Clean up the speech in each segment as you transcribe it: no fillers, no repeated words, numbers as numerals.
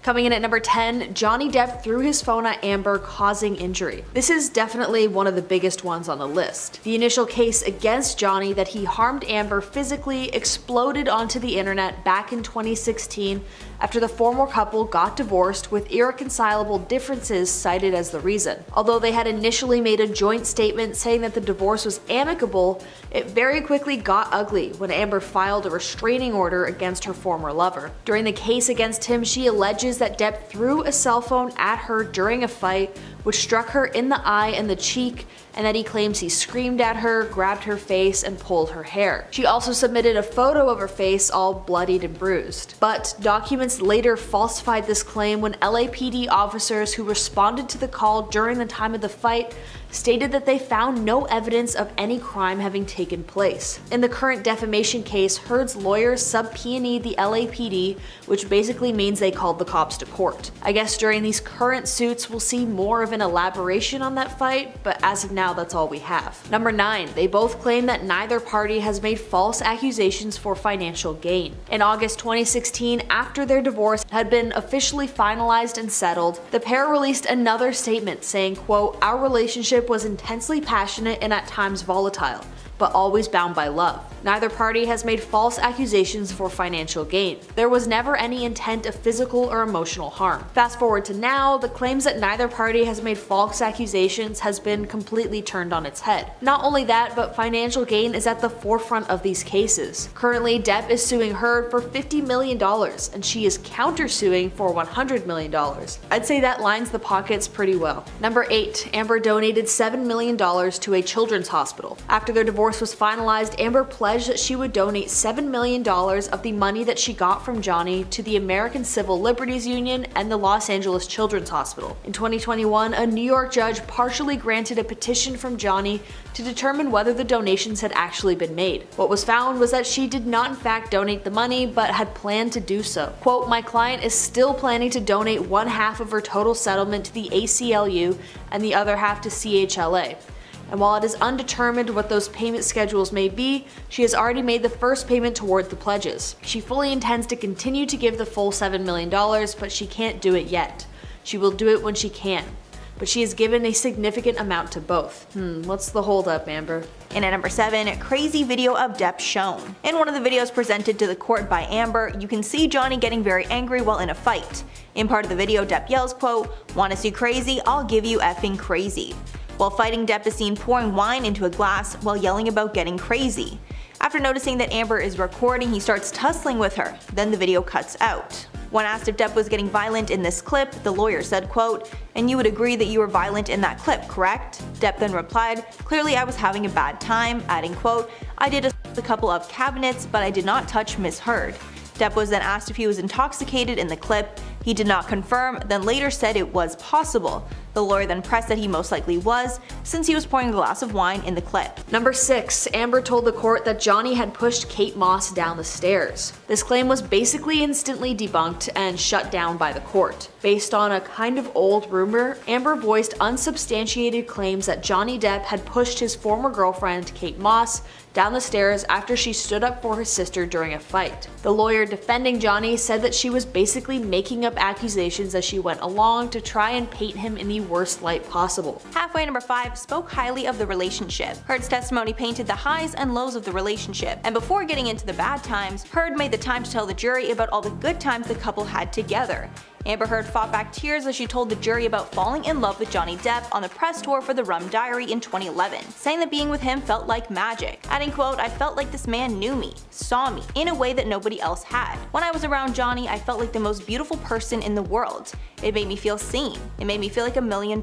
Coming in at number 10, Johnny Depp threw his phone at Amber, causing injury. This is definitely one of the biggest ones on the list. The initial case against Johnny that he harmed Amber physically exploded onto the internet back in 2016 after the former couple got divorced, with irreconcilable differences cited as the reason. Although they had initially made a joint statement saying that the divorce was amicable, it very quickly got ugly when Amber filed a restraining order against her former lover. During the case against him, she alleges that Depp threw a cell phone at her during a fight, which struck her in the eye and the cheek, and that he claims he screamed at her, grabbed her face, and pulled her hair. She also submitted a photo of her face all bloodied and bruised. But documents later falsified this claim when LAPD officers who responded to the call during the time of the fight stated that they found no evidence of any crime having taken place. In the current defamation case, Heard's lawyers subpoenaed the LAPD, which basically means they called the cops to court. I guess during these current suits we'll see more of an elaboration on that fight, but as of now that's all we have. Number 9, they both claim that neither party has made false accusations for financial gain. In August 2016, after their divorce had been officially finalized and settled, the pair released another statement saying, quote, "Our relationship was intensely passionate and at times volatile, but always bound by love. Neither party has made false accusations for financial gain. There was never any intent of physical or emotional harm." Fast forward to now, the claims that neither party has made false accusations has been completely turned on its head. Not only that, but financial gain is at the forefront of these cases. Currently, Depp is suing Heard for $50 million, and she is countersuing for $100 million. I'd say that lines the pockets pretty well. Number 8, Amber donated $7 million to a children's hospital. After their divorce was finalized, Amber pledged that she would donate $7 million of the money that she got from Johnny to the American Civil Liberties Union and the Los Angeles Children's Hospital. In 2021, a New York judge partially granted a petition from Johnny to determine whether the donations had actually been made. What was found was that she did not in fact donate the money, but had planned to do so. Quote, "My client is still planning to donate one half of her total settlement to the ACLU and the other half to CHLA. And while it is undetermined what those payment schedules may be, she has already made the first payment toward the pledges. She fully intends to continue to give the full $7 million, but she can't do it yet. She will do it when she can. But she has given a significant amount to both." What's the holdup, Amber? And at number 7, crazy video of Depp shown. In one of the videos presented to the court by Amber, you can see Johnny getting very angry while in a fight. In part of the video, Depp yells, quote, "Wanna see crazy? I'll give you effing crazy." While fighting, Depp is seen pouring wine into a glass while yelling about getting crazy. After noticing that Amber is recording, he starts tussling with her. Then the video cuts out. When asked if Depp was getting violent in this clip, the lawyer said, quote, "And you would agree that you were violent in that clip, correct?" Depp then replied, "Clearly I was having a bad time," adding, quote, "I did a couple of cabinets, but I did not touch Miss Heard." Depp was then asked if he was intoxicated in the clip. He did not confirm, then later said it was possible. The lawyer then pressed that he most likely was, since he was pouring a glass of wine in the clip. Number 6, Amber told the court that Johnny had pushed Kate Moss down the stairs. This claim was basically instantly debunked and shut down by the court. Based on a kind of old rumor, Amber voiced unsubstantiated claims that Johnny Depp had pushed his former girlfriend, Kate Moss, down the stairs after she stood up for her sister during a fight. The lawyer defending Johnny said that she was basically making up accusations as she went along to try and paint him in the worst light possible. Halfway, number 5 spoke highly of the relationship. Heard's testimony painted the highs and lows of the relationship, and before getting into the bad times, Heard made the time to tell the jury about all the good times the couple had together. Amber Heard fought back tears as she told the jury about falling in love with Johnny Depp on the press tour for The Rum Diary in 2011, saying that being with him felt like magic, adding, quote, "I felt like this man knew me, saw me, in a way that nobody else had. When I was around Johnny, I felt like the most beautiful person in the world. It made me feel seen. It made me feel like $1 million.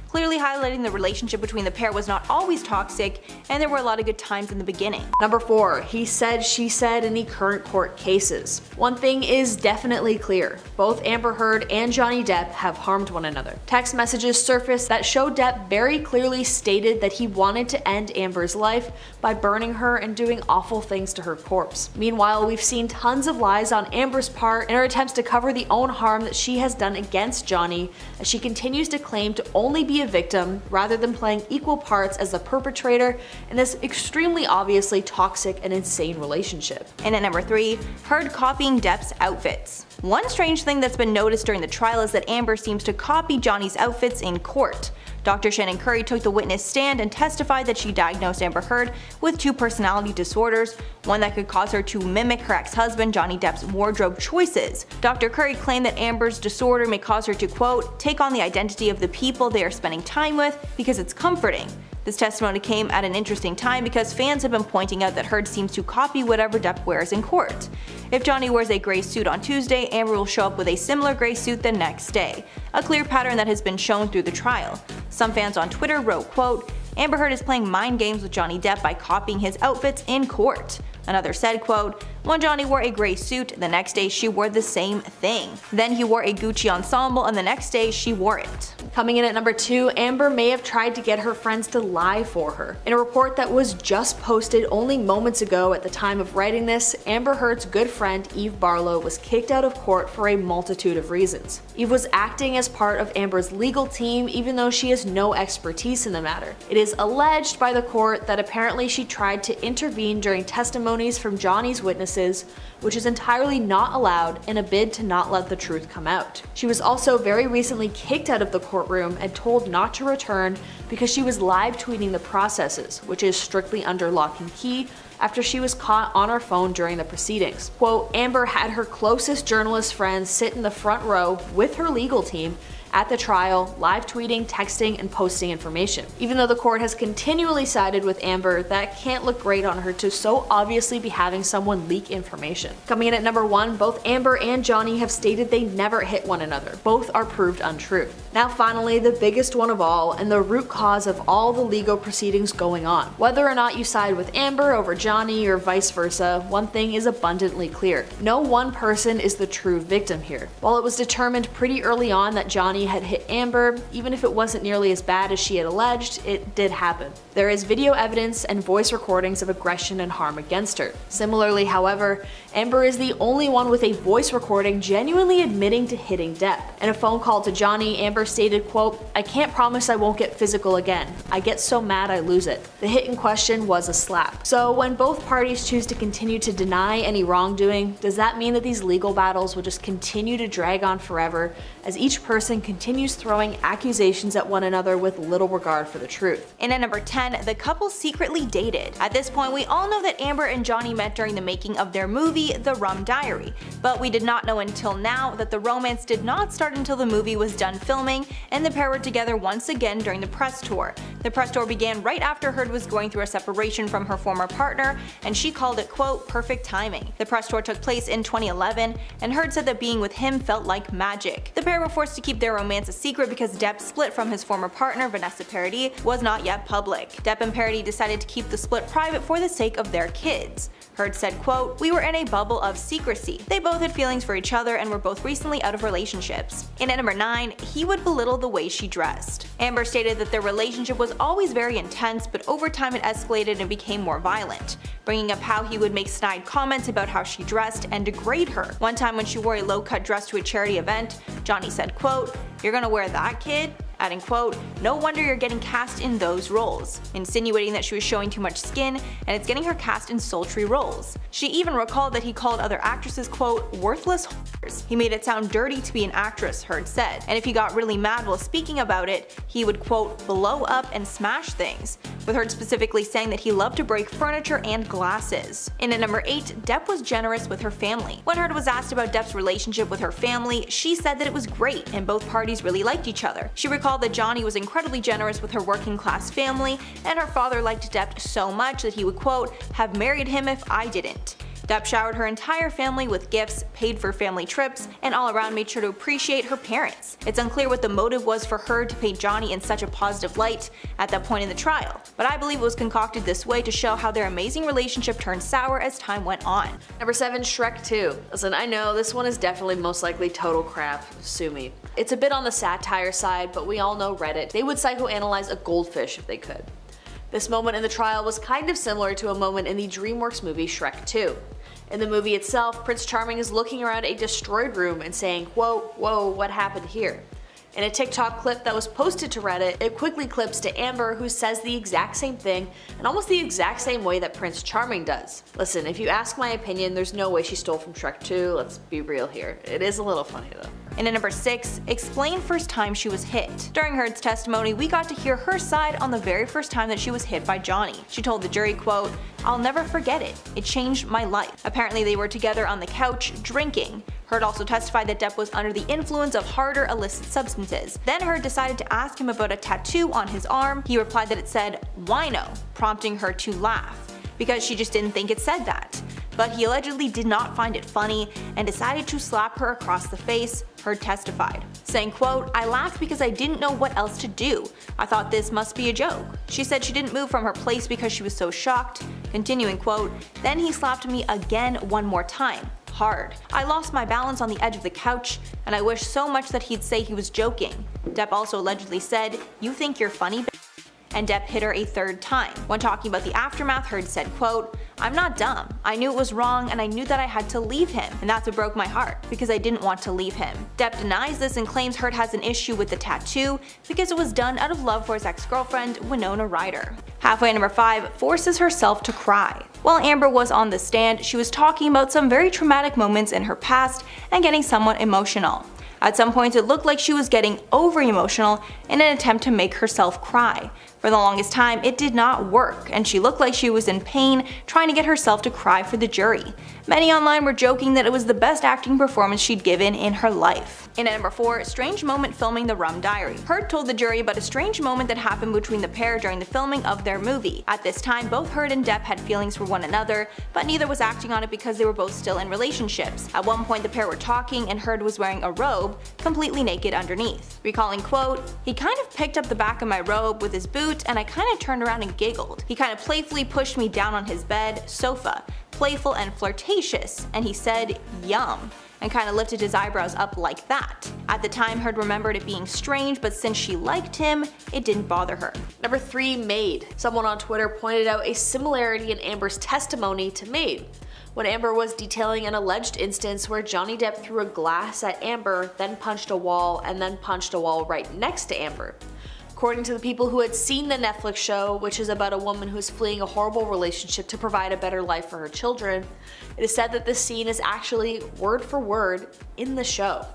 Clearly highlighting the relationship between the pair was not always toxic, and there were a lot of good times in the beginning. Number 4, he said, she said in the current court cases. One thing is definitely clear. Both Amber Heard and Johnny Depp have harmed one another. Text messages surfaced that show Depp very clearly stated that he wanted to end Amber's life by burning her and doing awful things to her corpse. Meanwhile, we've seen tons of lies on Amber's part in her attempts to cover the own harm that she has done against Johnny, as she continues to claim to only be be a victim rather than playing equal parts as the perpetrator in this extremely obviously toxic and insane relationship. And at number 3, Heard copying Depp's outfits. One strange thing that's been noticed during the trial is that Amber seems to copy Johnny's outfits in court. Dr. Shannon Curry took the witness stand and testified that she diagnosed Amber Heard with 2 personality disorders, one that could cause her to mimic her ex-husband Johnny Depp's wardrobe choices. Dr. Curry claimed that Amber's disorder may cause her to, quote, take on the identity of the people they are spending time with because it's comforting. This testimony came at an interesting time because fans have been pointing out that Heard seems to copy whatever Depp wears in court. If Johnny wears a gray suit on Tuesday, Amber will show up with a similar gray suit the next day, a clear pattern that has been shown through the trial. Some fans on Twitter wrote, quote, Amber Heard is playing mind games with Johnny Depp by copying his outfits in court. Another said, quote, when Johnny wore a gray suit, the next day she wore the same thing. Then he wore a Gucci ensemble and the next day she wore it. Coming in at number 2, Amber may have tried to get her friends to lie for her. In a report that was just posted only moments ago at the time of writing this, Amber Heard's good friend Eve Barlow was kicked out of court for a multitude of reasons. Eve was acting as part of Amber's legal team even though she has no expertise in the matter. It is alleged by the court that apparently she tried to intervene during testimonies from Johnny's witnesses, which is entirely not allowed in a bid to not let the truth come out. She was also very recently kicked out of the courtroom and told not to return because she was live tweeting the processes, which is strictly under lock and key, after she was caught on her phone during the proceedings. Quote, Amber had her closest journalist friends sit in the front row with her legal team at the trial, live tweeting, texting, and posting information. Even though the court has continually sided with Amber, that can't look great on her to so obviously be having someone leak information. Coming in at number 1, both Amber and Johnny have stated they never hit one another. Both are proved untrue. Now finally, the biggest one of all, and the root cause of all the legal proceedings going on. Whether or not you side with Amber over Johnny or vice versa, one thing is abundantly clear. No one person is the true victim here. While it was determined pretty early on that Johnny had hit Amber, even if it wasn't nearly as bad as she had alleged, it did happen. There is video evidence and voice recordings of aggression and harm against her. Similarly, however, Amber is the only one with a voice recording genuinely admitting to hitting Depp. In a phone call to Johnny, Amber stated, quote, I can't promise I won't get physical again. I get so mad I lose it. The hit in question was a slap. So when both parties choose to continue to deny any wrongdoing, does that mean that these legal battles will just continue to drag on forever as each person continues throwing accusations at one another with little regard for the truth? And at number 10, the couple secretly dated. At this point, we all know that Amber and Johnny met during the making of their movie, The Rum Diary, but we did not know until now that the romance did not start until the movie was done filming and the pair were together once again during the press tour. The press tour began right after Heard was going through a separation from her former partner, and she called it, quote, perfect timing. The press tour took place in 2011, and Heard said that being with him felt like magic. The pair were forced to keep their romance a secret because Depp split from his former partner, Vanessa Paradis, was not yet public. Depp and Paradis decided to keep the split private for the sake of their kids. Heard said, quote, we were in a bubble of secrecy. They both had feelings for each other and were both recently out of relationships. And at number 9, he would belittle the way she dressed. Amber stated that their relationship was always very intense, but over time it escalated and became more violent, bringing up how he would make snide comments about how she dressed and degrade her. One time when she wore a low-cut dress to a charity event, Johnny said, quote, you're gonna wear that, kid? Adding, quote, no wonder you're getting cast in those roles, insinuating that she was showing too much skin and it's getting her cast in sultry roles. She even recalled that he called other actresses, quote, worthless whores. He made it sound dirty to be an actress, Heard said, and if he got really mad while speaking about it, he would, quote, blow up and smash things, with Heard specifically saying that he loved to break furniture and glasses. And at number 8, Depp was generous with her family. When Heard was asked about Depp's relationship with her family, she said that it was great and both parties really liked each other. She recalled that Johnny was incredibly generous with her working class family, and her father liked Depp so much that he would, quote, have married him if I didn't. Depp showered her entire family with gifts, paid for family trips, and all around made sure to appreciate her parents. It's unclear what the motive was for her to paint Johnny in such a positive light at that point in the trial, but I believe it was concocted this way to show how their amazing relationship turned sour as time went on. Number 7, Shrek 2. Listen, I know this one is definitely most likely total crap, sue me. It's a bit on the satire side, but we all know Reddit. They would psychoanalyze a goldfish if they could. This moment in the trial was kind of similar to a moment in the DreamWorks movie Shrek 2. In the movie itself, Prince Charming is looking around a destroyed room and saying, whoa, whoa, what happened here? In a TikTok clip that was posted to Reddit, it quickly clips to Amber, who says the exact same thing and almost the exact same way that Prince Charming does. Listen, if you ask my opinion, there's no way she stole from Shrek 2, let's be real here. It is a little funny though. And at number 6, explain first time she was hit. During Heard's testimony, we got to hear her side on the very first time that she was hit by Johnny. She told the jury, quote, "I'll never forget it. It changed my life." Apparently they were together on the couch, drinking. Heard also testified that Depp was under the influence of harder illicit substances. Then Heard decided to ask him about a tattoo on his arm. He replied that it said, "Wino," prompting her to laugh, because she just didn't think it said that. But he allegedly did not find it funny and decided to slap her across the face, Heard testified, saying, quote, "I laughed because I didn't know what else to do. I thought this must be a joke." She said she didn't move from her place because she was so shocked, continuing, quote, "Then he slapped me again one more time. Hard. I lost my balance on the edge of the couch, and I wish so much that he'd say he was joking." Depp also allegedly said, "You think you're funny, and Depp hit her a third time. When talking about the aftermath, Heard said, quote, "I'm not dumb. I knew it was wrong and I knew that I had to leave him, and that's what broke my heart, because I didn't want to leave him." Depp denies this and claims Heard has an issue with the tattoo because it was done out of love for his ex-girlfriend, Winona Ryder. Halfway at number 5, forces herself to cry. While Amber was on the stand, she was talking about some very traumatic moments in her past and getting somewhat emotional. At some points it looked like she was getting over-emotional in an attempt to make herself cry. For the longest time, it did not work, and she looked like she was in pain trying to get herself to cry for the jury. Many online were joking that it was the best acting performance she'd given in her life. And at number 4, strange moment filming The Rum Diary. Heard told the jury about a strange moment that happened between the pair during the filming of their movie. At this time, both Heard and Depp had feelings for one another, but neither was acting on it because they were both still in relationships. At one point the pair were talking and Heard was wearing a robe, completely naked underneath. Recalling, quote, "He kind of picked up the back of my robe with his boot and I kind of turned around and giggled. He kind of playfully pushed me down on his bed, sofa, playful and flirtatious, and he said, 'Yum,' and kind of lifted his eyebrows up like that." At the time, Heard remembered it being strange, but since she liked him, it didn't bother her. Number 3, Maid. Someone on Twitter pointed out a similarity in Amber's testimony to Maid, when Amber was detailing an alleged instance where Johnny Depp threw a glass at Amber, then punched a wall, and then punched a wall right next to Amber. According to the people who had seen the Netflix show, which is about a woman who is fleeing a horrible relationship to provide a better life for her children, it is said that this scene is actually word for word in the show.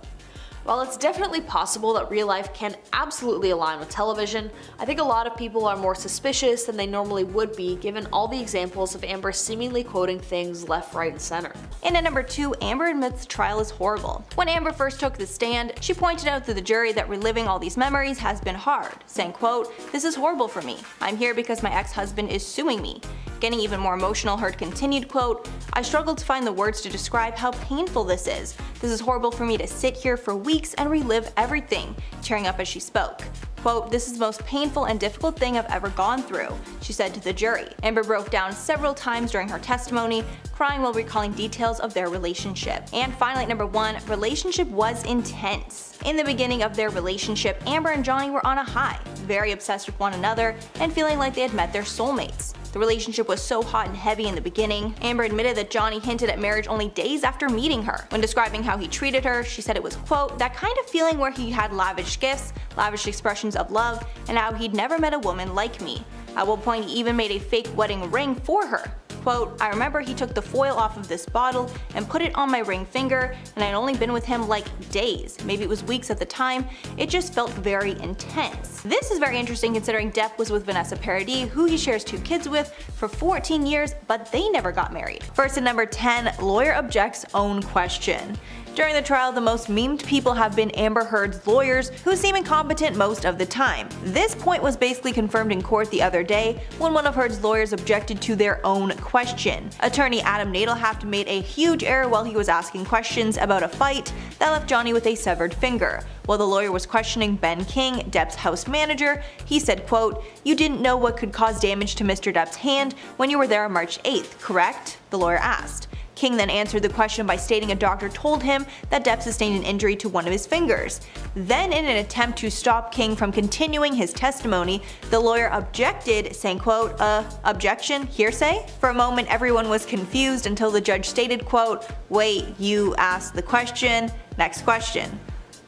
While it's definitely possible that real life can absolutely align with television, I think a lot of people are more suspicious than they normally would be given all the examples of Amber seemingly quoting things left, right, and center. And at number 2, Amber admits the trial is horrible. When Amber first took the stand, she pointed out to the jury that reliving all these memories has been hard, saying, quote, "This is horrible for me. I'm here because my ex-husband is suing me." Getting even more emotional, Heard continued, quote, "I struggled to find the words to describe how painful this is. This is horrible for me to sit here for weeks and relive everything," tearing up as she spoke. Quote, "This is the most painful and difficult thing I've ever gone through," she said to the jury. Amber broke down several times during her testimony, crying while recalling details of their relationship. And finally at number 1, relationship was intense. In the beginning of their relationship, Amber and Johnny were on a high, very obsessed with one another and feeling like they had met their soulmates. The relationship was so hot and heavy in the beginning. Amber admitted that Johnny hinted at marriage only days after meeting her. When describing how he treated her, she said it was, quote, "that kind of feeling where he had lavish gifts, lavish expressions of love, and how he'd never met a woman like me. At one point he even made a fake wedding ring for her. Quote, I remember he took the foil off of this bottle and put it on my ring finger, and I'd only been with him like days, maybe it was weeks at the time. It just felt very intense." This is very interesting considering Depp was with Vanessa Paradis, who he shares 2 kids with, for 14 years, but they never got married. First at number 10, lawyer objects own question. During the trial, the most memed people have been Amber Heard's lawyers, who seem incompetent most of the time. This point was basically confirmed in court the other day when one of Heard's lawyers objected to their own question. Attorney Adam Nadelhaft made a huge error while he was asking questions about a fight that left Johnny with a severed finger. While the lawyer was questioning Ben King, Depp's house manager, he said, quote, "You didn't know what could cause damage to Mr. Depp's hand when you were there on March 8th, correct?" the lawyer asked. King then answered the question by stating a doctor told him that Depp sustained an injury to one of his fingers. Then, in an attempt to stop King from continuing his testimony, the lawyer objected, saying, quote, objection, hearsay?" For a moment everyone was confused until the judge stated, quote, "Wait, you asked the question, next question."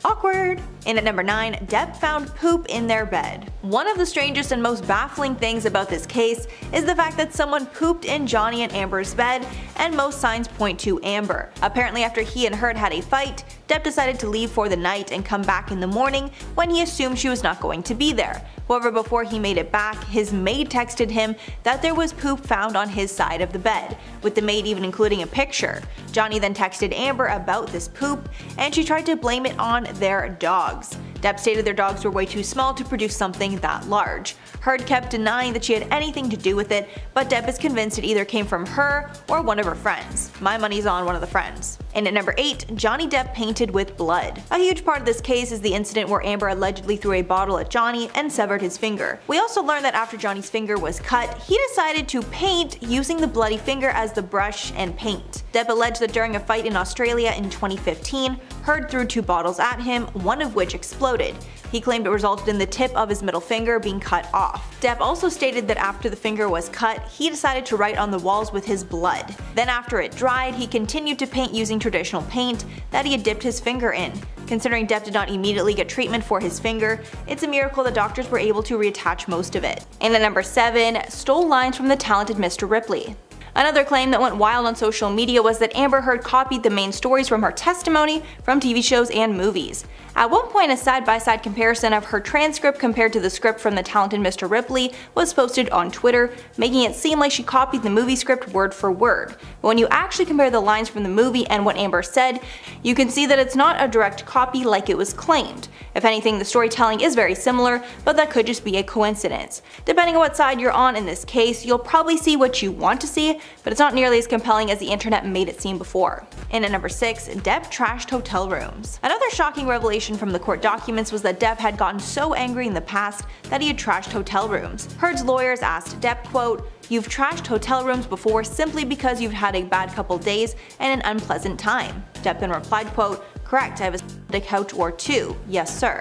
Awkward. And at number 9, Depp found poop in their bed. One of the strangest and most baffling things about this case is the fact that someone pooped in Johnny and Amber's bed, and most signs point to Amber. Apparently after he and Heard had a fight, Depp decided to leave for the night and come back in the morning when he assumed she was not going to be there. However, before he made it back, his maid texted him that there was poop found on his side of the bed, with the maid even including a picture. Johnny then texted Amber about this poop, and she tried to blame it on their dogs. Depp stated their dogs were way too small to produce something that large. Heard kept denying that she had anything to do with it, but Depp is convinced it either came from her or one of her friends. My money's on one of the friends. And at number 8, Johnny Depp painted with blood. A huge part of this case is the incident where Amber allegedly threw a bottle at Johnny and severed his finger. We also learned that after Johnny's finger was cut, he decided to paint using the bloody finger as the brush and paint. Depp alleged that during a fight in Australia in 2015, Heard threw 2 bottles at him, one of which exploded. He claimed it resulted in the tip of his middle finger being cut off. Depp also stated that after the finger was cut, he decided to write on the walls with his blood. Then after it dried, he continued to paint using traditional paint that he had dipped his finger in. Considering Depp did not immediately get treatment for his finger, it's a miracle that doctors were able to reattach most of it. And at number 7, stole lines from the talented Mr. Ripley. Another claim that went wild on social media was that Amber Heard copied the main stories from her testimony from TV shows and movies. At one point, a side-by-side comparison of her transcript compared to the script from the talented Mr. Ripley was posted on Twitter, making it seem like she copied the movie script word for word. But when you actually compare the lines from the movie and what Amber said, you can see that it's not a direct copy like it was claimed. If anything, the storytelling is very similar, but that could just be a coincidence. Depending on what side you're on in this case, you'll probably see what you want to see, but it's not nearly as compelling as the internet made it seem before. And at number 6, Depp trashed hotel rooms. Another shocking revelation from the court documents was that Depp had gotten so angry in the past that he had trashed hotel rooms. Heard's lawyers asked Depp, quote, "You've trashed hotel rooms before simply because you've had a bad couple days and an unpleasant time." Depp then replied, quote, "Correct, I have a couch or 2, yes sir."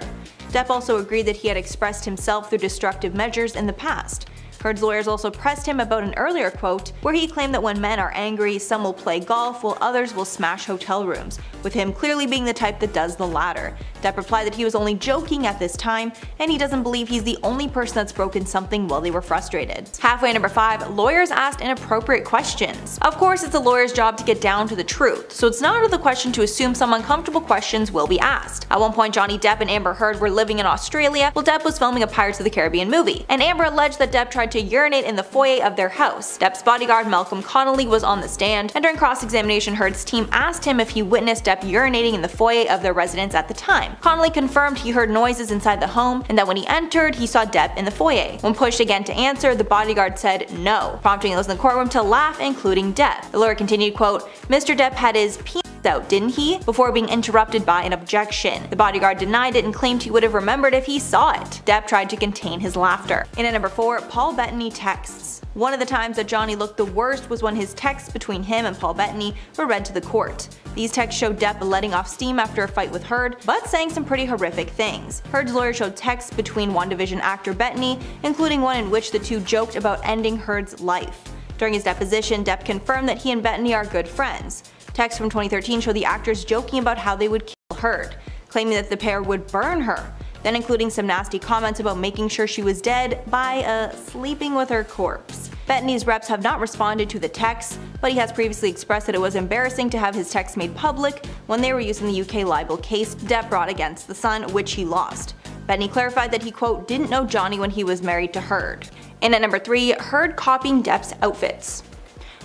Depp also agreed that he had expressed himself through destructive measures in the past. Heard's lawyers also pressed him about an earlier quote where he claimed that when men are angry, some will play golf while others will smash hotel rooms, with him clearly being the type that does the latter. Depp replied that he was only joking at this time, and he doesn't believe he's the only person that's broken something while they were frustrated. Halfway at number 5, lawyers asked inappropriate questions. Of course, it's a lawyer's job to get down to the truth, so it's not out of the question to assume some uncomfortable questions will be asked. At one point, Johnny Depp and Amber Heard were living in Australia while Depp was filming a Pirates of the Caribbean movie, and Amber alleged that Depp tried to urinate in the foyer of their house. Depp's bodyguard Malcolm Connolly was on the stand, and during cross-examination, Heard's team asked him if he witnessed Depp urinating in the foyer of their residence at the time. Connolly confirmed he heard noises inside the home, and that when he entered, he saw Depp in the foyer. When pushed again to answer, the bodyguard said no, prompting those in the courtroom to laugh, including Depp. The lawyer continued, quote, "Mr. Depp had his penis out, didn't he?" before being interrupted by an objection. The bodyguard denied it and claimed he would have remembered if he saw it. Depp tried to contain his laughter. And at number 4, Paul Bettany texts. One of the times that Johnny looked the worst was when his texts between him and Paul Bettany were read to the court. These texts showed Depp letting off steam after a fight with Heard, but saying some pretty horrific things. Heard's lawyer showed texts between WandaVision actor Bettany, including one in which the two joked about ending Heard's life. During his deposition, Depp confirmed that he and Bettany are good friends. Texts from 2013 show the actors joking about how they would kill Heard, claiming that the pair would burn her, then including some nasty comments about making sure she was dead by sleeping with her corpse. Bettany's reps have not responded to the texts, but he has previously expressed that it was embarrassing to have his texts made public when they were used in the UK libel case Depp brought against the Sun, which he lost. Bettany clarified that he, quote, "didn't know Johnny when he was married to Heard." And at number 3, Heard copying Depp's outfits.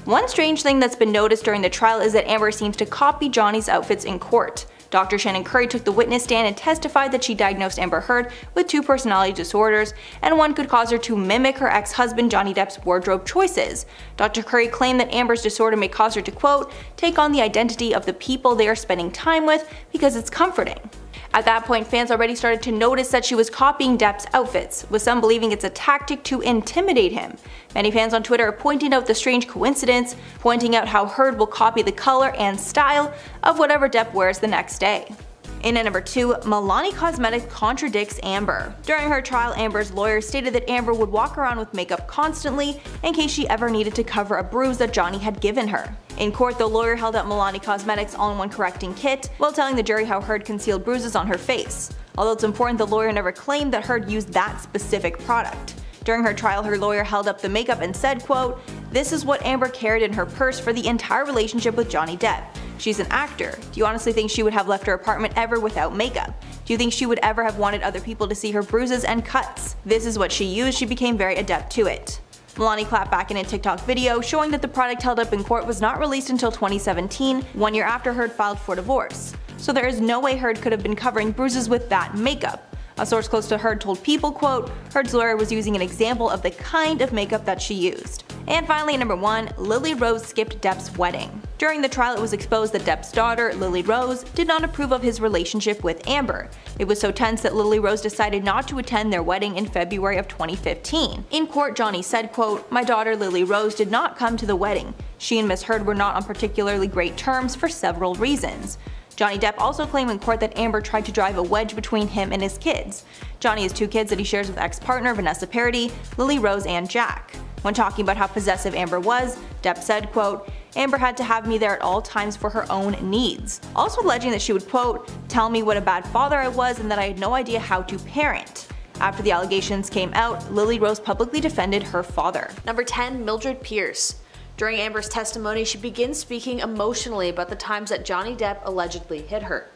One strange thing that's been noticed during the trial is that Amber seems to copy Johnny's outfits in court. Dr. Shannon Curry took the witness stand and testified that she diagnosed Amber Heard with 2 personality disorders, and one could cause her to mimic her ex-husband Johnny Depp's wardrobe choices. Dr. Curry claimed that Amber's disorder may cause her to, quote, "take on the identity of the people they are spending time with because it's comforting." At that point, fans already started to notice that she was copying Depp's outfits, with some believing it's a tactic to intimidate him. Many fans on Twitter are pointing out the strange coincidence, pointing out how Heard will copy the color and style of whatever Depp wears the next day. In at number 2, Milani Cosmetics contradicts Amber. During her trial, Amber's lawyer stated that Amber would walk around with makeup constantly in case she ever needed to cover a bruise that Johnny had given her. In court, the lawyer held up Milani Cosmetics' all-in-one correcting kit while telling the jury how Heard concealed bruises on her face. Although it's important, the lawyer never claimed that Heard used that specific product. During her trial, her lawyer held up the makeup and said, quote, "This is what Amber carried in her purse for the entire relationship with Johnny Depp. She's an actor. Do you honestly think she would have left her apartment ever without makeup? Do you think she would ever have wanted other people to see her bruises and cuts? This is what she used. She became very adept to it." Milani clapped back in a TikTok video showing that the product held up in court was not released until 2017, 1 year after Heard filed for divorce. So there is no way Heard could have been covering bruises with that makeup. A source close to Heard told People, quote, "Heard's lawyer was using an example of the kind of makeup that she used." And finally, at number 1, Lily Rose skipped Depp's wedding. During the trial, it was exposed that Depp's daughter, Lily Rose, did not approve of his relationship with Amber. It was so tense that Lily Rose decided not to attend their wedding in February of 2015. In court, Johnny said, quote, "My daughter Lily Rose did not come to the wedding. She and Miss Heard were not on particularly great terms for several reasons." Johnny Depp also claimed in court that Amber tried to drive a wedge between him and his kids. Johnny has 2 kids that he shares with ex-partner Vanessa Paradis, Lily Rose, and Jack. When talking about how possessive Amber was, Depp said, quote, "Amber had to have me there at all times for her own needs," also alleging that she would, quote, "tell me what a bad father I was and that I had no idea how to parent." After the allegations came out, Lily Rose publicly defended her father. Number 10, Mildred Pierce. During Amber's testimony, she begins speaking emotionally about the times that Johnny Depp allegedly hit her.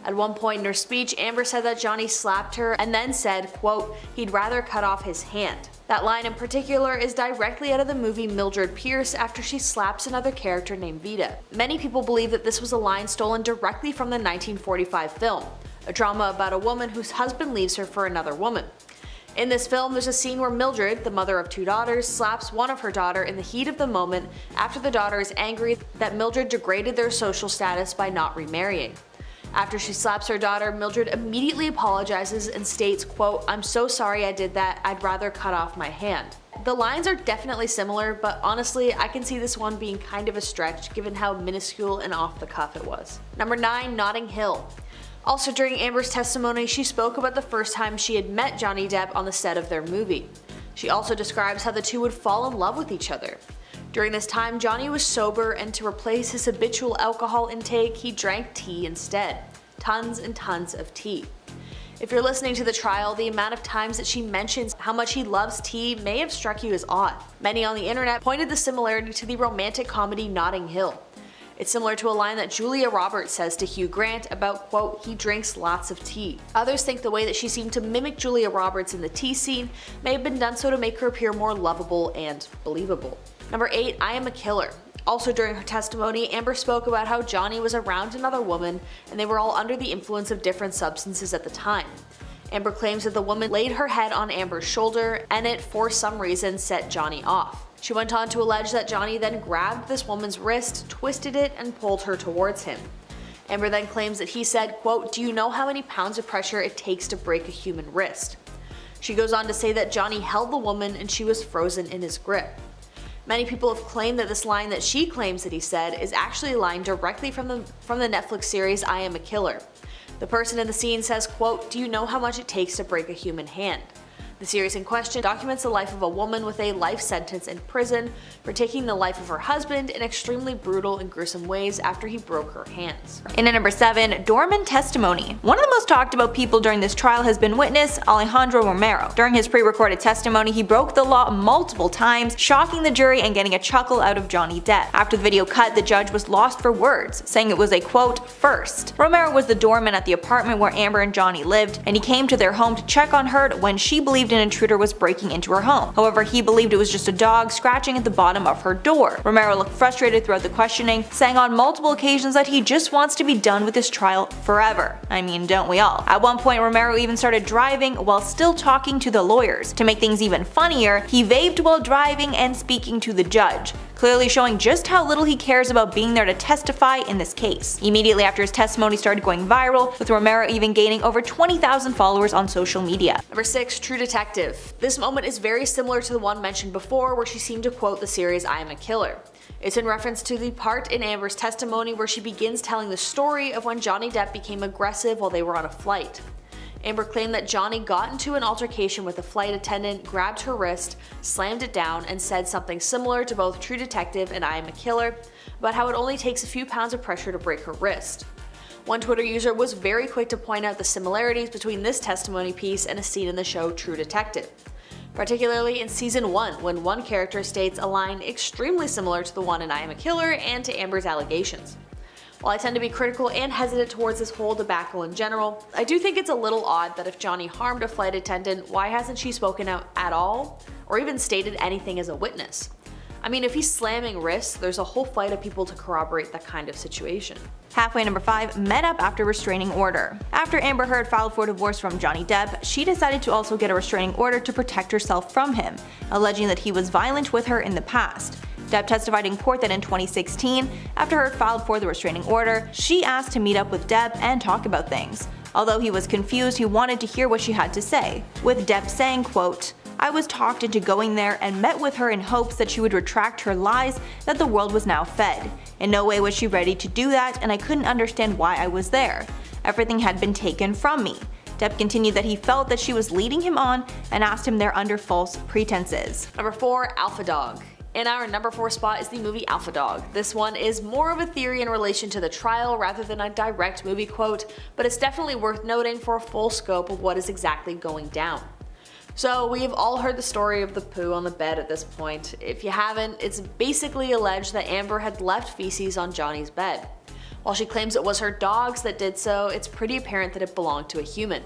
At one point in her speech, Amber said that Johnny slapped her and then said, quote, "He'd rather cut off his hand." That line in particular is directly out of the movie Mildred Pierce after she slaps another character named Vita. Many people believe that this was a line stolen directly from the 1945 film, a drama about a woman whose husband leaves her for another woman. In this film, there's a scene where Mildred, the mother of 2 daughters, slaps one of her daughter in the heat of the moment after the daughter is angry that Mildred degraded their social status by not remarrying. After she slaps her daughter, Mildred immediately apologizes and states, quote, "I'm so sorry I did that, I'd rather cut off my hand." The lines are definitely similar, but honestly, I can see this one being kind of a stretch given how minuscule and off the cuff it was. Number 9, Notting Hill. Also during Amber's testimony, she spoke about the first time she had met Johnny Depp on the set of their movie. She also describes how the two would fall in love with each other. During this time, Johnny was sober, and to replace his habitual alcohol intake, he drank tea instead. Tons and tons of tea. If you're listening to the trial, the amount of times that she mentions how much he loves tea may have struck you as odd. Many on the internet pointed the similarity to the romantic comedy Notting Hill. It's similar to a line that Julia Roberts says to Hugh Grant about, quote, "He drinks lots of tea." Others think the way that she seemed to mimic Julia Roberts in the tea scene may have been done so to make her appear more lovable and believable. Number 8, I Am a Killer. Also during her testimony, Amber spoke about how Johnny was around another woman and they were all under the influence of different substances at the time. Amber claims that the woman laid her head on Amber's shoulder and it, for some reason, set Johnny off. She went on to allege that Johnny then grabbed this woman's wrist, twisted it, and pulled her towards him. Amber then claims that he said, quote, "Do you know how many pounds of pressure it takes to break a human wrist?" She goes on to say that Johnny held the woman and she was frozen in his grip. Many people have claimed that this line that she claims that he said is actually a line directly from the Netflix series I Am a Killer. The person in the scene says, quote, "Do you know how much it takes to break a human hand?" The series in question documents the life of a woman with a life sentence in prison for taking the life of her husband in extremely brutal and gruesome ways after he broke her hands. In at number 7, Dorman testimony. One of the most talked about people during this trial has been witness Alejandro Romero. During his pre-recorded testimony, he broke the law multiple times, shocking the jury and getting a chuckle out of Johnny Depp. After the video cut, the judge was lost for words, saying it was a, quote, first. Romero was the doorman at the apartment where Amber and Johnny lived, and he came to their home to check on her when she believed an intruder was breaking into her home. However, he believed it was just a dog scratching at the bottom of her door. Romero looked frustrated throughout the questioning, saying on multiple occasions that he just wants to be done with this trial forever. I mean, don't we all? At one point, Romero even started driving while still talking to the lawyers. To make things even funnier, he vaped while driving and speaking to the judge, clearly showing just how little he cares about being there to testify in this case. Immediately after his testimony started going viral, with Romero even gaining over 20,000 followers on social media. Number 6, True Detective. This moment is very similar to the one mentioned before where she seemed to quote the series I Am a Killer. It's in reference to the part in Amber's testimony where she begins telling the story of when Johnny Depp became aggressive while they were on a flight. Amber claimed that Johnny got into an altercation with a flight attendant, grabbed her wrist, slammed it down, and said something similar to both True Detective and I Am a Killer about how it only takes a few pounds of pressure to break her wrist. One Twitter user was very quick to point out the similarities between this testimony piece and a scene in the show True Detective, particularly in season 1 when one character states a line extremely similar to the one in I Am a Killer and to Amber's allegations. While I tend to be critical and hesitant towards this whole debacle in general, I do think it's a little odd that if Johnny harmed a flight attendant, why hasn't she spoken out at all, or even stated anything as a witness? I mean, if he's slamming wrists, there's a whole flight of people to corroborate that kind of situation. Halfway number 5 met up after restraining order. After Amber Heard filed for divorce from Johnny Depp, she decided to also get a restraining order to protect herself from him, alleging that he was violent with her in the past. Depp testified in court that in 2016, after Heard filed for the restraining order, she asked to meet up with Depp and talk about things. Although he was confused, he wanted to hear what she had to say, with Depp saying, quote, "I was talked into going there and met with her in hopes that she would retract her lies that the world was now fed. In no way was she ready to do that, and I couldn't understand why I was there. Everything had been taken from me." Depp continued that he felt that she was leading him on and asked him there under false pretenses. Number 4, Alpha Dog. In our number 4 spot is the movie Alpha Dog. This one is more of a theory in relation to the trial rather than a direct movie quote, but it's definitely worth noting for a full scope of what is exactly going down. So we have all heard the story of the poo on the bed at this point. If you haven't, it's basically alleged that Amber had left feces on Johnny's bed. While she claims it was her dogs that did so, it's pretty apparent that it belonged to a human.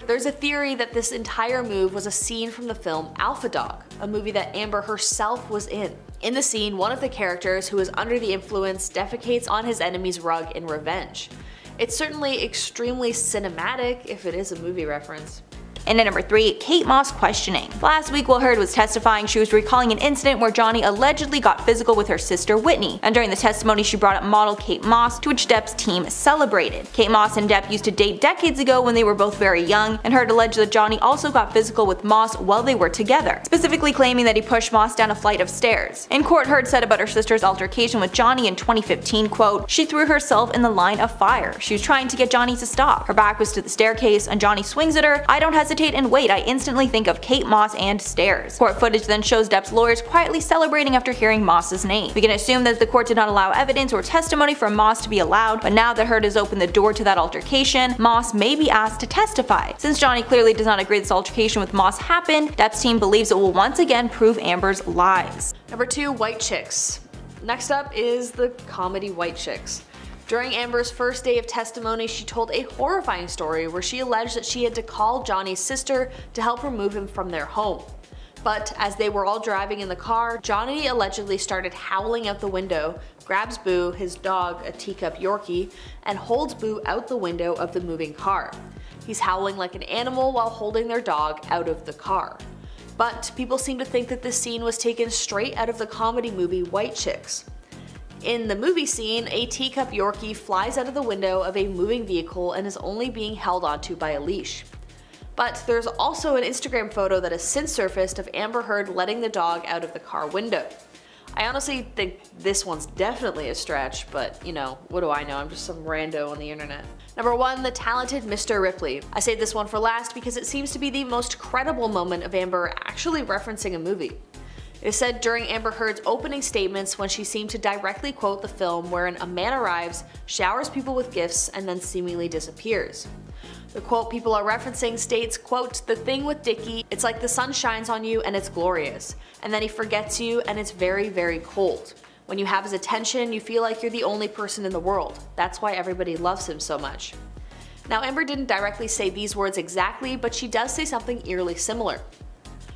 There's a theory that this entire move was a scene from the film Alpha Dog, a movie that Amber herself was in. In the scene, one of the characters, who is under the influence, defecates on his enemy's rug in revenge. It's certainly extremely cinematic if it is a movie reference. And at number 3, Kate Moss questioning. Last week while Heard was testifying, she was recalling an incident where Johnny allegedly got physical with her sister Whitney, and during the testimony she brought up model Kate Moss, to which Depp's team celebrated. Kate Moss and Depp used to date decades ago when they were both very young, and Heard alleged that Johnny also got physical with Moss while they were together, specifically claiming that he pushed Moss down a flight of stairs. In court, Heard said about her sister's altercation with Johnny in 2015, quote, "She threw herself in the line of fire. She was trying to get Johnny to stop. Her back was to the staircase and Johnny swings at her. I don't hesitate and wait, I instantly think of Kate Moss and stairs." Court footage then shows Depp's lawyers quietly celebrating after hearing Moss's name. We can assume that the court did not allow evidence or testimony from Moss to be allowed, but now that Heard has opened the door to that altercation, Moss may be asked to testify. Since Johnny clearly does not agree this altercation with Moss happened, Depp's team believes it will once again prove Amber's lies. Number 2, White Chicks. Next up is the comedy White Chicks. During Amber's first day of testimony, she told a horrifying story where she alleged that she had to call Johnny's sister to help remove him from their home. But as they were all driving in the car, Johnny allegedly started howling out the window, grabs Boo, his dog, a teacup Yorkie, and holds Boo out the window of the moving car. He's howling like an animal while holding their dog out of the car. But people seem to think that this scene was taken straight out of the comedy movie White Chicks. In the movie scene, a teacup Yorkie flies out of the window of a moving vehicle and is only being held onto by a leash. But there's also an Instagram photo that has since surfaced of Amber Heard letting the dog out of the car window. I honestly think this one's definitely a stretch, but you know, what do I know, I'm just some rando on the internet. Number 1, the talented Mr. Ripley. I saved this one for last because it seems to be the most credible moment of Amber actually referencing a movie. It is said during Amber Heard's opening statements when she seemed to directly quote the film wherein a man arrives, showers people with gifts, and then seemingly disappears. The quote people are referencing states, quote, "The thing with Dickie, it's like the sun shines on you and it's glorious, and then he forgets you and it's very, very cold. When you have his attention, you feel like you're the only person in the world. That's why everybody loves him so much." Now, Amber didn't directly say these words exactly, but she does say something eerily similar.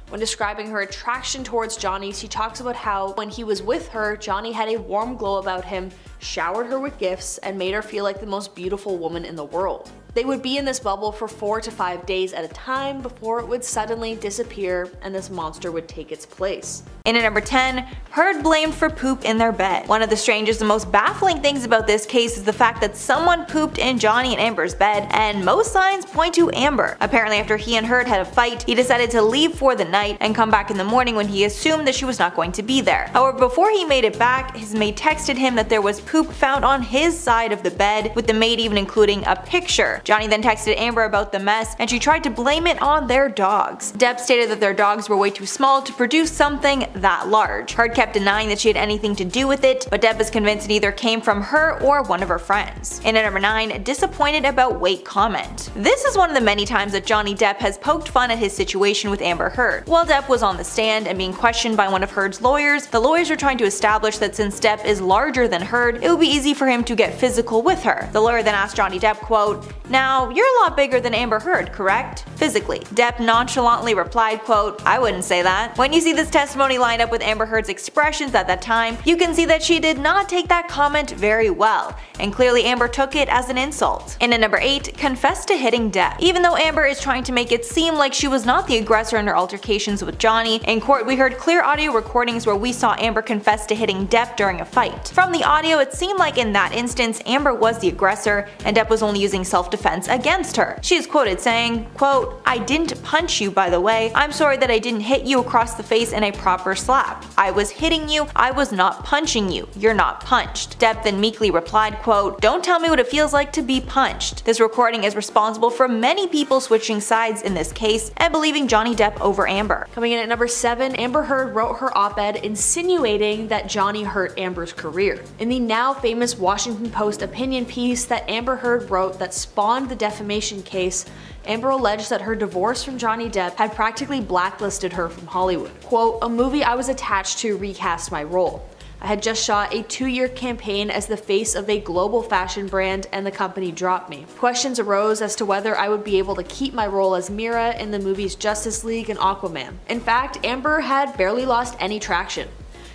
When describing her attraction towards Johnny, she talks about how when he was with her, Johnny had a warm glow about him, showered her with gifts, and made her feel like the most beautiful woman in the world. They would be in this bubble for 4 to 5 days at a time before it would suddenly disappear and this monster would take its place. In at number 10, Heard blamed for poop in their bed. One of the strangest and most baffling things about this case is the fact that someone pooped in Johnny and Amber's bed, and most signs point to Amber. Apparently after he and Heard had a fight, he decided to leave for the night and come back in the morning when he assumed that she was not going to be there. However, before he made it back, his maid texted him that there was poop found on his side of the bed, with the maid even including a picture. Johnny then texted Amber about the mess, and she tried to blame it on their dogs. Depp stated that their dogs were way too small to produce something that large. Heard kept denying that she had anything to do with it, but Depp is convinced it either came from her or one of her friends. In at number 9, disappointed about weight comment. This is one of the many times that Johnny Depp has poked fun at his situation with Amber Heard. While Depp was on the stand and being questioned by one of Heard's lawyers, the lawyers were trying to establish that since Depp is larger than Heard, it would be easy for him to get physical with her. The lawyer then asked Johnny Depp, quote, "Now, you're a lot bigger than Amber Heard, correct? Physically." Depp nonchalantly replied, quote, "I wouldn't say that." When you see this testimony lined up with Amber Heard's expressions at that time, you can see that she did not take that comment very well, and clearly Amber took it as an insult. And at number 8, confessed to hitting Depp. Even though Amber is trying to make it seem like she was not the aggressor in her altercations with Johnny, in court we heard clear audio recordings where we saw Amber confess to hitting Depp during a fight. From the audio, it seemed like in that instance Amber was the aggressor and Depp was only using self-defense against her. She is quoted saying, quote, "I didn't punch you, by the way. I'm sorry that I didn't hit you across the face in a proper slap. I was hitting you, I was not punching you. You're not punched." Depp then meekly replied, quote, "Don't tell me what it feels like to be punched." This recording is responsible for many people switching sides in this case and believing Johnny Depp over Amber. Coming in at number 7, Amber Heard wrote her op-ed insinuating that Johnny hurt Amber's career. In the now famous Washington Post opinion piece that Amber Heard wrote that spawned the defamation case, Amber alleged that her divorce from Johnny Depp had practically blacklisted her from Hollywood. Quote, "A movie I was attached to recast my role. I had just shot a 2-year campaign as the face of a global fashion brand and the company dropped me. Questions arose as to whether I would be able to keep my role as Mira in the movies Justice League and Aquaman. In fact, Amber had barely lost any traction.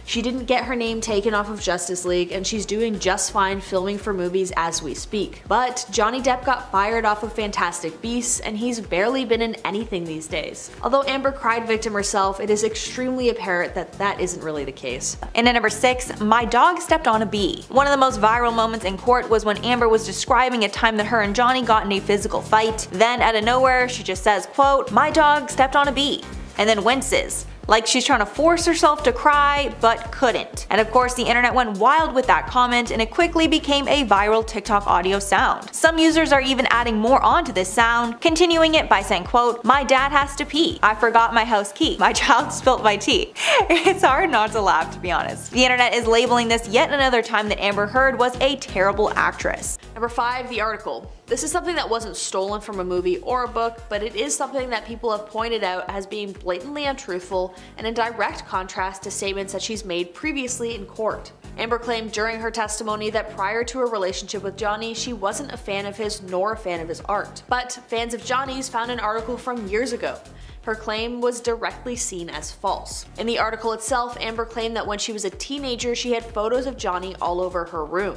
She didn't get her name taken off of Justice League and she's doing just fine filming for movies as we speak. But Johnny Depp got fired off of Fantastic Beasts and he's barely been in anything these days." Although Amber cried victim herself, it is extremely apparent that that isn't really the case. And at number 6, my dog stepped on a bee. One of the most viral moments in court was when Amber was describing a time that her and Johnny got in a physical fight. Then out of nowhere she just says, quote, "My dog stepped on a bee," and then winces, like she's trying to force herself to cry, but couldn't. And of course the internet went wild with that comment and it quickly became a viral TikTok audio sound. Some users are even adding more onto this sound, continuing it by saying, quote, "My dad has to pee. I forgot my house key. My child spilt my tea." It's hard not to laugh, to be honest. The internet is labeling this yet another time that Amber Heard was a terrible actress. Number 5, the article. This is something that wasn't stolen from a movie or a book, but it is something that people have pointed out as being blatantly untruthful and in direct contrast to statements that she's made previously in court. Amber claimed during her testimony that prior to her relationship with Johnny, she wasn't a fan of his nor a fan of his art. But fans of Johnny's found an article from years ago. Her claim was directly seen as false. In the article itself, Amber claimed that when she was a teenager, she had photos of Johnny all over her room.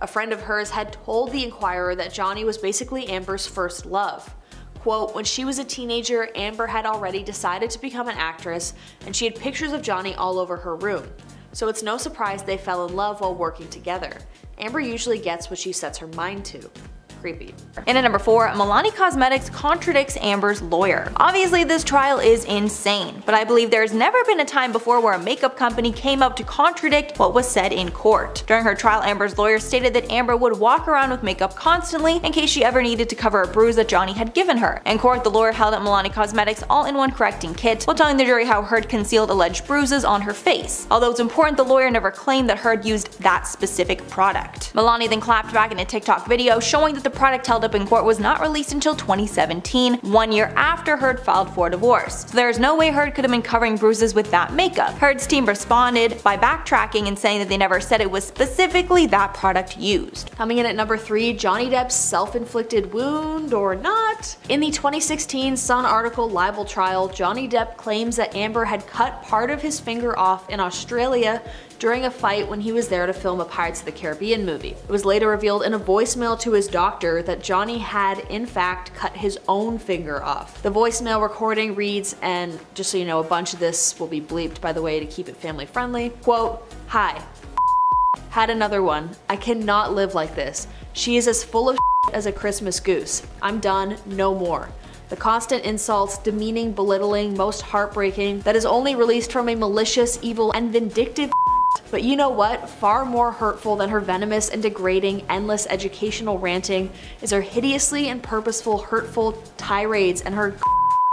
A friend of hers had told the Inquirer that Johnny was basically Amber's first love. Quote, "When she was a teenager, Amber had already decided to become an actress and she had pictures of Johnny all over her room. So it's no surprise they fell in love while working together. Amber usually gets what she sets her mind to." Creepy. And at number 4, Milani Cosmetics contradicts Amber's lawyer. Obviously this trial is insane, but I believe there's never been a time before where a makeup company came out to contradict what was said in court. During her trial, Amber's lawyer stated that Amber would walk around with makeup constantly in case she ever needed to cover a bruise that Johnny had given her. In court, the lawyer held out Milani Cosmetics all-in-one correcting kit while telling the jury how Heard concealed alleged bruises on her face. Although it's important, the lawyer never claimed that Heard used that specific product. Milani then clapped back in a TikTok video showing that the product held up in court was not released until 2017, 1 year after Heard filed for divorce. So there is no way Heard could have been covering bruises with that makeup. Heard's team responded by backtracking and saying that they never said it was specifically that product used. Coming in at number 3, Johnny Depp's self-inflicted wound or not? In the 2016 Sun article libel trial, Johnny Depp claims that Amber had cut part of his finger off in Australia during a fight when he was there to film a Pirates of the Caribbean movie. It was later revealed in a voicemail to his doctor that Johnny had in fact cut his own finger off. The voicemail recording reads, and just so you know, a bunch of this will be bleeped by the way to keep it family friendly, quote, "Hi. Had another one. I cannot live like this. She is as full of as a Christmas goose. I'm done. No more. The constant insults, demeaning, belittling, most heartbreaking, that is only released from a malicious, evil, and vindictive. But you know what? Far more hurtful than her venomous and degrading, endless educational ranting is her hideously and purposeful, hurtful tirades and her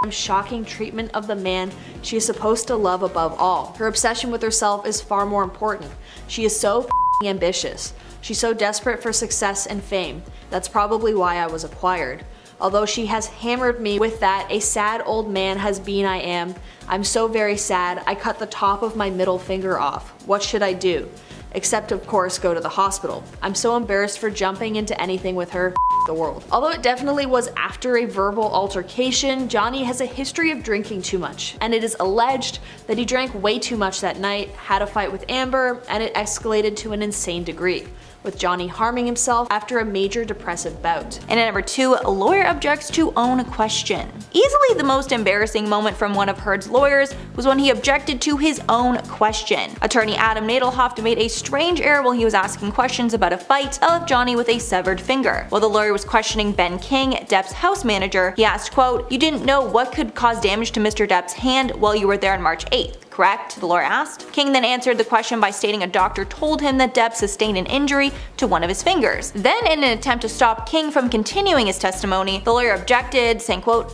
shocking treatment of the man she is supposed to love above all. Her obsession with herself is far more important. She is so ambitious. She's so desperate for success and fame. That's probably why I was acquired. Although she has hammered me with that a sad old man has been I am. I'm so very sad. I cut the top of my middle finger off. What should I do? Except of course go to the hospital. I'm so embarrassed for jumping into anything with her. The world." Although it definitely was after a verbal altercation, Johnny has a history of drinking too much, and it is alleged that he drank way too much that night, had a fight with Amber, and it escalated to an insane degree, with Johnny harming himself after a major depressive bout. And at number 2, a lawyer objects to own question. Easily the most embarrassing moment from one of Heard's lawyers was when he objected to his own question. Attorney Adam Nadelhoff made a strange error while he was asking questions about a fight that left Johnny with a severed finger. While the lawyer was questioning Ben King, Depp's house manager, he asked, quote, "You didn't know what could cause damage to Mr. Depp's hand while you were there on March 8th. Correct?" the lawyer asked. King then answered the question by stating a doctor told him that Depp sustained an injury to one of his fingers. Then, in an attempt to stop King from continuing his testimony, the lawyer objected, saying, quote,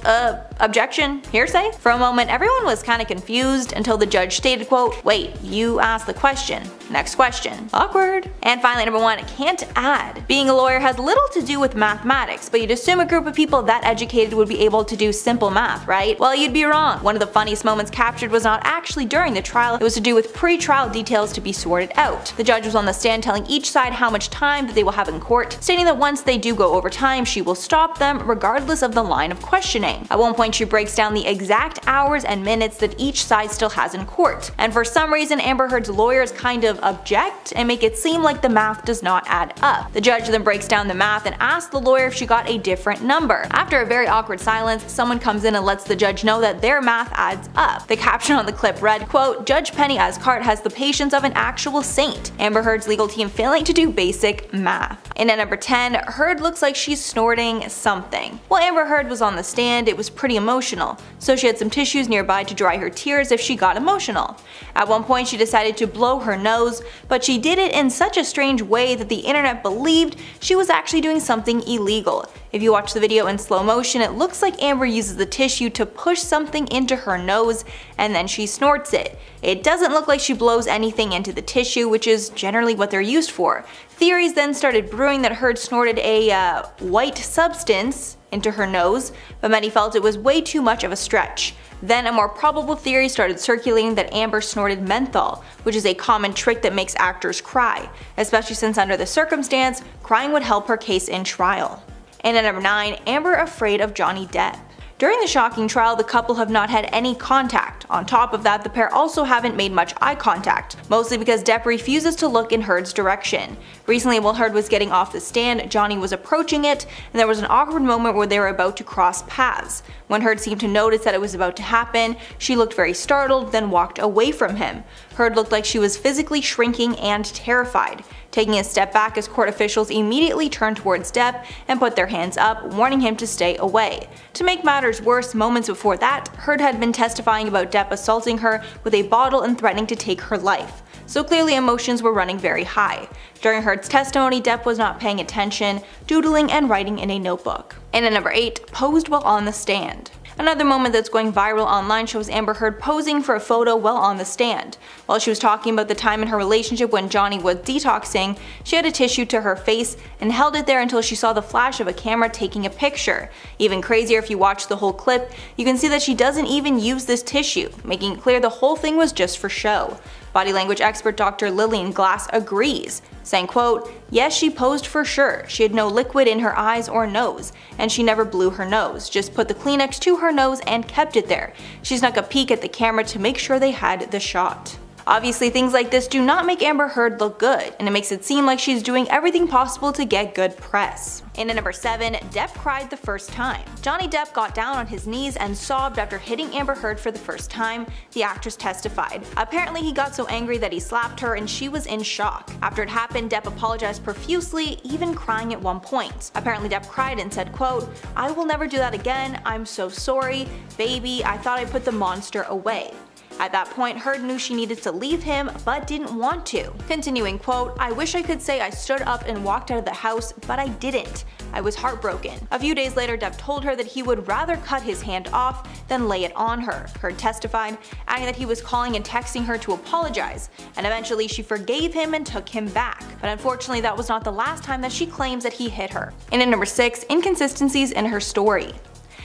objection, hearsay? For a moment, everyone was kinda confused until the judge stated, quote, "Wait, you asked the question. Next question." Awkward. And finally, number 1, can't add. Being a lawyer has little to do with mathematics, but you'd assume a group of people that educated would be able to do simple math, right? Well, you'd be wrong. One of the funniest moments captured was not actually during the trial, it was to do with pre-trial details to be sorted out. The judge was on the stand telling each side how much time that they will have in court, stating that once they do go over time, she will stop them regardless of the line of questioning. At one point, she breaks down the exact hours and minutes that each side still has in court. And for some reason, Amber Heard's lawyers kind of object and make it seem like the math does not add up. The judge then breaks down the math and asks the lawyer if she got a different number. After a very awkward silence, someone comes in and lets the judge know that their math adds up. The caption on the clip read, quote, "Judge Penny Ascart has the patience of an actual saint. Amber Heard's legal team failing to do basic math." And at number 10, Heard looks like she's snorting something. While Amber Heard was on the stand, it was pretty emotional, so she had some tissues nearby to dry her tears if she got emotional. At one point, she decided to blow her nose, but she did it in such a strange way that the internet believed she was actually doing something illegal. If you watch the video in slow motion, it looks like Amber uses the tissue to push something into her nose and then she snorts it. It doesn't look like she blows anything into the tissue, which is generally what they're used for. Theories then started brewing that Heard snorted a white substance into her nose, but many felt it was way too much of a stretch. Then a more probable theory started circulating that Amber snorted menthol, which is a common trick that makes actors cry, especially since under the circumstance, crying would help her case in trial. And at number 9, Amber afraid of Johnny Depp. During the shocking trial, the couple have not had any contact. On top of that, the pair also haven't made much eye contact, mostly because Depp refuses to look in Heard's direction. Recently, while Heard was getting off the stand, Johnny was approaching it, and there was an awkward moment where they were about to cross paths. When Heard seemed to notice that it was about to happen, she looked very startled, then walked away from him. Heard looked like she was physically shrinking and terrified. Taking a step back as court officials immediately turned towards Depp and put their hands up, warning him to stay away. To make matters worse, moments before that, Heard had been testifying about Depp assaulting her with a bottle and threatening to take her life. So clearly emotions were running very high. During Heard's testimony, Depp was not paying attention, doodling and writing in a notebook. And at number 8, posed while on the stand. Another moment that's going viral online shows Amber Heard posing for a photo while on the stand. While she was talking about the time in her relationship when Johnny was detoxing, she had a tissue to her face and held it there until she saw the flash of a camera taking a picture. Even crazier, if you watch the whole clip, you can see that she doesn't even use this tissue, making it clear the whole thing was just for show. Body language expert Dr. Lillian Glass agrees, saying, quote, "Yes, she posed for sure. She had no liquid in her eyes or nose, and she never blew her nose, just put the Kleenex to her nose and kept it there. She snuck a peek at the camera to make sure they had the shot." Obviously, things like this do not make Amber Heard look good, and it makes it seem like she's doing everything possible to get good press. And at number 7, Depp cried the first time. Johnny Depp got down on his knees and sobbed after hitting Amber Heard for the first time, the actress testified. Apparently he got so angry that he slapped her and she was in shock. After it happened, Depp apologized profusely, even crying at one point. Apparently Depp cried and said, quote, "I will never do that again, I'm so sorry, baby, I thought I put the monster away." At that point, Heard knew she needed to leave him, but didn't want to. Continuing, quote, "I wish I could say I stood up and walked out of the house, but I didn't. I was heartbroken." A few days later, Depp told her that he would rather cut his hand off than lay it on her. Heard testified, adding that he was calling and texting her to apologize, and eventually she forgave him and took him back. But unfortunately, that was not the last time that she claims that he hit her. And at number 6, inconsistencies in her story.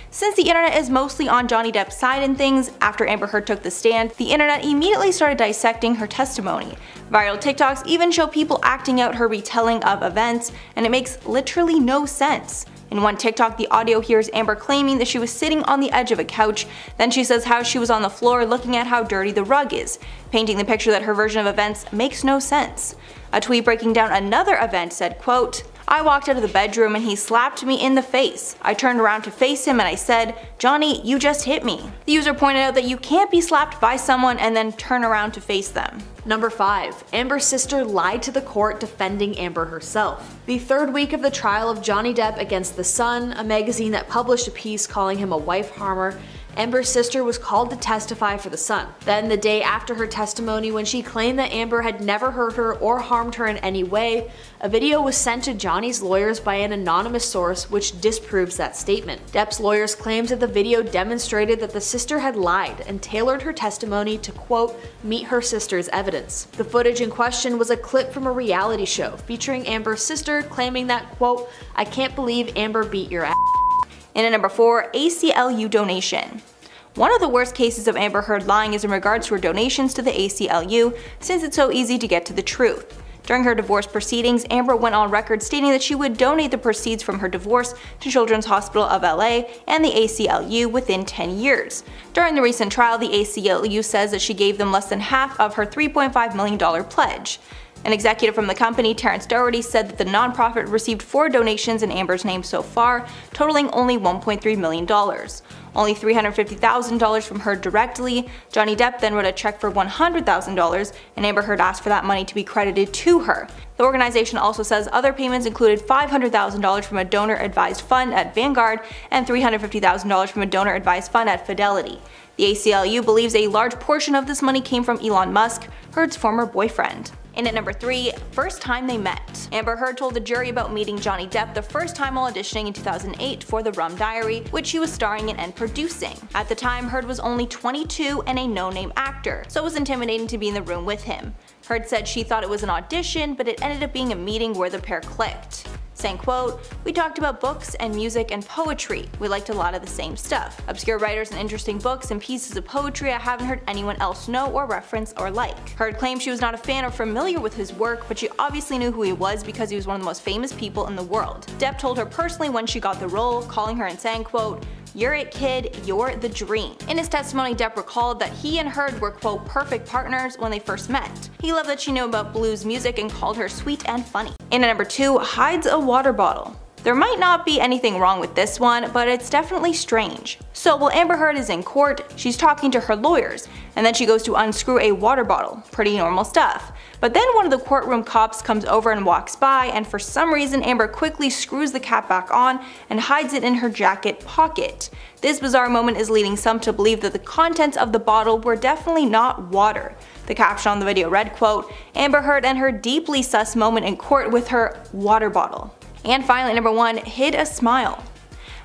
Since the internet is mostly on Johnny Depp's side in things, after Amber Heard took the stand, the internet immediately started dissecting her testimony. Viral TikToks even show people acting out her retelling of events, and it makes literally no sense. In one TikTok, the audio hears Amber claiming that she was sitting on the edge of a couch, then she says how she was on the floor looking at how dirty the rug is, painting the picture that her version of events makes no sense. A tweet breaking down another event said, quote, "I walked out of the bedroom and he slapped me in the face. I turned around to face him and I said, 'Johnny, you just hit me.'" The user pointed out that you can't be slapped by someone and then turn around to face them. Number 5. Amber's sister lied to the court defending Amber herself. The third week of the trial of Johnny Depp against The Sun, a magazine that published a piece calling him a wife harmer, Amber's sister was called to testify for The Sun. Then, the day after her testimony, when she claimed that Amber had never hurt her or harmed her in any way, a video was sent to Johnny's lawyers by an anonymous source which disproves that statement. Depp's lawyers claimed that the video demonstrated that the sister had lied and tailored her testimony to, quote, "meet her sister's evidence." The footage in question was a clip from a reality show featuring Amber's sister claiming that, quote, "I can't believe Amber beat your ass." And at number 4, ACLU donation. One of the worst cases of Amber Heard lying is in regards to her donations to the ACLU, since it's so easy to get to the truth. During her divorce proceedings, Amber went on record stating that she would donate the proceeds from her divorce to Children's Hospital of LA and the ACLU within 10 years. During the recent trial, the ACLU says that she gave them less than half of her $3.5 million pledge. An executive from the company, Terrence Doherty, said that the nonprofit received 4 donations in Amber's name so far, totaling only $1.3 million. Only $350,000 from her directly. Johnny Depp then wrote a check for $100,000, and Amber Heard asked for that money to be credited to her. The organization also says other payments included $500,000 from a donor-advised fund at Vanguard and $350,000 from a donor-advised fund at Fidelity. The ACLU believes a large portion of this money came from Elon Musk, Heard's former boyfriend. And at number 3, first time they met. Amber Heard told the jury about meeting Johnny Depp the first time while auditioning in 2008 for The Rum Diary, which she was starring in and producing. At the time, Heard was only 22 and a no-name actor, so it was intimidating to be in the room with him. Heard said she thought it was an audition, but it ended up being a meeting where the pair clicked. Saying, quote, "We talked about books and music and poetry. We liked a lot of the same stuff. Obscure writers and interesting books and pieces of poetry I haven't heard anyone else know or reference or like." Heard claimed she was not a fan or familiar with his work, but she obviously knew who he was because he was one of the most famous people in the world. Depp told her personally when she got the role, calling her and saying, quote, "You're it, kid, you're the dream." In his testimony, Depp recalled that he and Heard were, quote, "perfect partners" when they first met. He loved that she knew about blues music and called her sweet and funny. And at number 2, hides a water bottle. There might not be anything wrong with this one, but it's definitely strange. So while Amber Heard is in court, she's talking to her lawyers, and then she goes to unscrew a water bottle. Pretty normal stuff. But then one of the courtroom cops comes over and walks by, and for some reason Amber quickly screws the cap back on and hides it in her jacket pocket. This bizarre moment is leading some to believe that the contents of the bottle were definitely not water. The caption on the video read, quote, "Amber Heard and her deeply sus moment in court with her water bottle." And finally, number 1, hid a smile.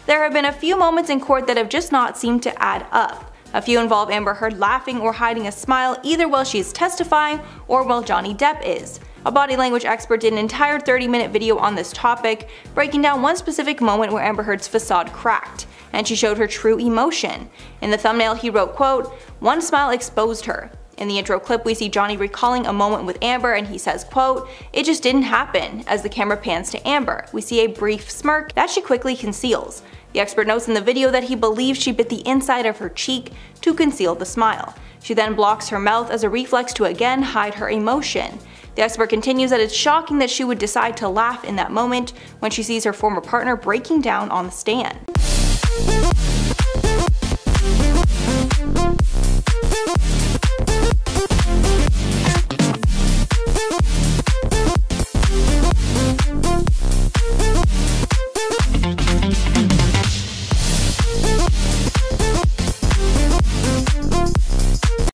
There have been a few moments in court that have just not seemed to add up. A few involve Amber Heard laughing or hiding a smile either while she is testifying or while Johnny Depp is. A body language expert did an entire 30-minute video on this topic, breaking down one specific moment where Amber Heard's facade cracked, and she showed her true emotion. In the thumbnail he wrote, quote, "One smile exposed her." In the intro clip, we see Johnny recalling a moment with Amber and he says, quote, "It just didn't happen." As the camera pans to Amber, we see a brief smirk that she quickly conceals. The expert notes in the video that he believes she bit the inside of her cheek to conceal the smile. She then blocks her mouth as a reflex to again hide her emotion. The expert continues that it's shocking that she would decide to laugh in that moment when she sees her former partner breaking down on the stand.